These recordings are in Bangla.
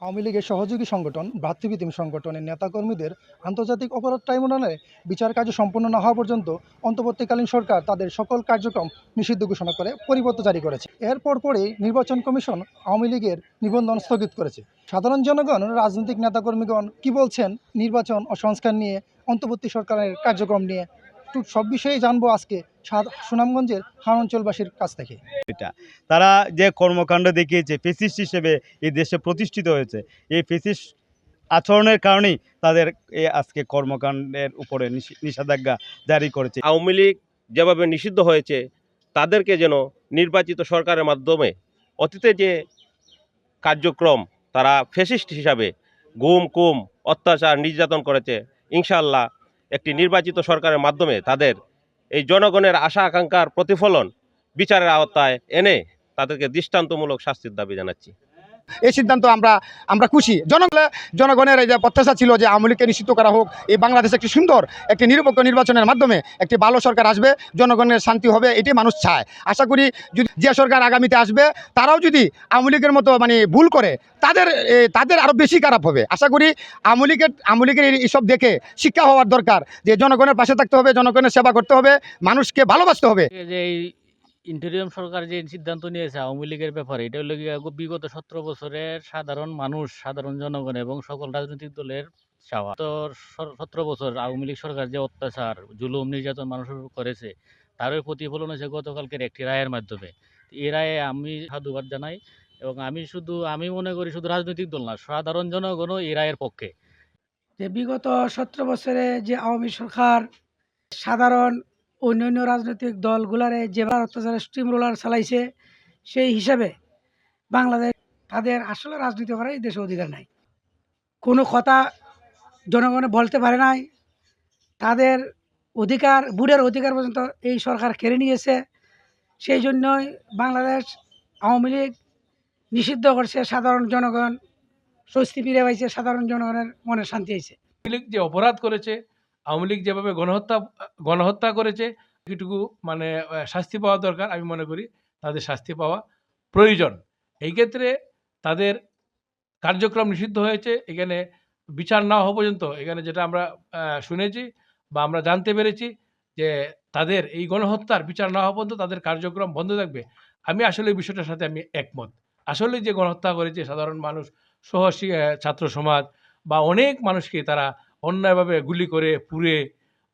আওয়ামী লীগের সহযোগী সংগঠন ভ্রাতৃপ্রতিম সংগঠনের নেতাকর্মীদের আন্তর্জাতিক অপরাধ ট্রাইব্যুনালে বিচার কার্য সম্পন্ন না হওয়া পর্যন্ত অন্তর্বর্তীকালীন সরকার তাদের সকল কার্যক্রম নিষিদ্ধ ঘোষণা করে পরিপত্র জারি করেছে। এর পরপরই নির্বাচন কমিশন আওয়ামী লীগের নিবন্ধন স্থগিত করেছে। সাধারণ জনগণ, রাজনৈতিক নেতাকর্মীগণ কি বলছেন নির্বাচন ও সংস্কার নিয়ে, অন্তর্বর্তী সরকারের কার্যক্রম নিয়ে, সব বিষয়ে জানবো আজকে সুনামগঞ্জের হাওর অঞ্চলবাসীর কাছ থেকে। তারা যে কর্মকাণ্ড দেখিয়েছে, ফেসিস্ট হিসেবে এই দেশে প্রতিষ্ঠিত হয়েছে, এই ফেসিস্ট আচরণের কারণেই তাদের এই আজকে কর্মকাণ্ডের উপরে নিষেধাজ্ঞা জারি করেছে। আওয়ামী লীগ যেভাবে নিষিদ্ধ হয়েছে, তাদেরকে যেন নির্বাচিত সরকারের মাধ্যমে অতীতে যে কার্যক্রম তারা ফ্যাসিস্ট হিসাবে গুম অত্যাচার নির্যাতন করেছে, ইনশাআল্লাহ একটি নির্বাচিত সরকারের মাধ্যমে তাদের এই জনগণের আশা আকাঙ্ক্ষার প্রতিফলন বিচারের আওতায় এনে তাদেরকে দৃষ্টান্তমূলক শাস্তির দাবি জানাচ্ছি। এই সিদ্ধান্ত আমরা খুশি। জনগণের এই যে প্রত্যাশা ছিল যে আওয়ামী লীগকে নিষিদ্ধ করা হোক, এই বাংলাদেশ একটি সুন্দর একটি নিরপেক্ষ নির্বাচনের মাধ্যমে একটি ভালো সরকার আসবে, জনগণের শান্তি হবে, এটি মানুষ চায়। আশা করি যদি যে সরকার আগামীতে আসবে তারাও যদি আওয়ামী লীগের মতো ভুল করে তাদের আরও বেশি খারাপ হবে। আশা করি আওয়ামী লীগের এইসব দেখে শিক্ষা হওয়ার দরকার যে জনগণের পাশে থাকতে হবে, জনগণের সেবা করতে হবে, মানুষকে ভালোবাসতে হবে। ইন্টেরিয়ম সরকার যে সিদ্ধান্ত নিয়েছে আওয়ামী লীগের ব্যাপারে, এটা হলো বিগত 17 বছরের সাধারণ মানুষ, সাধারণ জনগণ এবং সকল রাজনৈতিক দলের চাওয়া। তো 17 বছর আওয়ামী লীগ সরকার যে অত্যাচার, জুলুম, নির্যাতন মানুষের উপর করেছে, তারই প্রতিফলন হয়েছে গতকালকের একটি রায়ের মাধ্যমে। এই রায়ে আমি সাধুবাদ জানাই এবং আমি মনে করি শুধু রাজনৈতিক দল না, সাধারণ জনগণও এই রায়ের পক্ষে। যে বিগত 17 বছরে যে আওয়ামী সরকার সাধারণ অন্যান্য রাজনৈতিক দলগুলারে যেভাবে অত্যাচারের স্টিম রোলার চালাইছে, সেই হিসাবে বাংলাদেশ তাদের আসলে রাজনীতি করার এই দেশে অধিকার নাই। কোনো কথা জনগণে বলতে পারে নাই। তাদের অধিকার, ভোটের অধিকার পর্যন্ত এই সরকার কেড়ে নিয়েছে। সেই জন্যই বাংলাদেশ আওয়ামী লীগ নিষিদ্ধ করছে, সাধারণ জনগণ স্বস্তি ফিরে পাইছে, সাধারণ জনগণের মনে শান্তি হয়েছে। আওয়ামী লীগ যে অপরাধ করেছে, আওয়ামী লীগ যেভাবে গণহত্যা করেছে, এটুকু শাস্তি পাওয়া দরকার। আমি মনে করি তাদের শাস্তি পাওয়া প্রয়োজন। এই ক্ষেত্রে তাদের কার্যক্রম নিষিদ্ধ হয়েছে, এখানে বিচার না হওয়া পর্যন্ত, এখানে যেটা আমরা শুনেছি বা আমরা জানতে পেরেছি যে তাদের এই গণহত্যার বিচার না হওয়া পর্যন্ত তাদের কার্যক্রম বন্ধ থাকবে। আমি আসলে এই বিষয়টার সাথে আমি একমত। আসলে যে গণহত্যা করেছে সাধারণ মানুষ সহ ছাত্র সমাজ বা অনেক মানুষকে তারা অন্যায়ভাবে গুলি করে, পুড়ে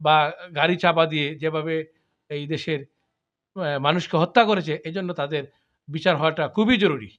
বা গাড়ি চাপা দিয়ে যেভাবে এই দেশের মানুষকে হত্যা করেছে, এজন্য তাদের বিচার হওয়াটা খুবই জরুরি।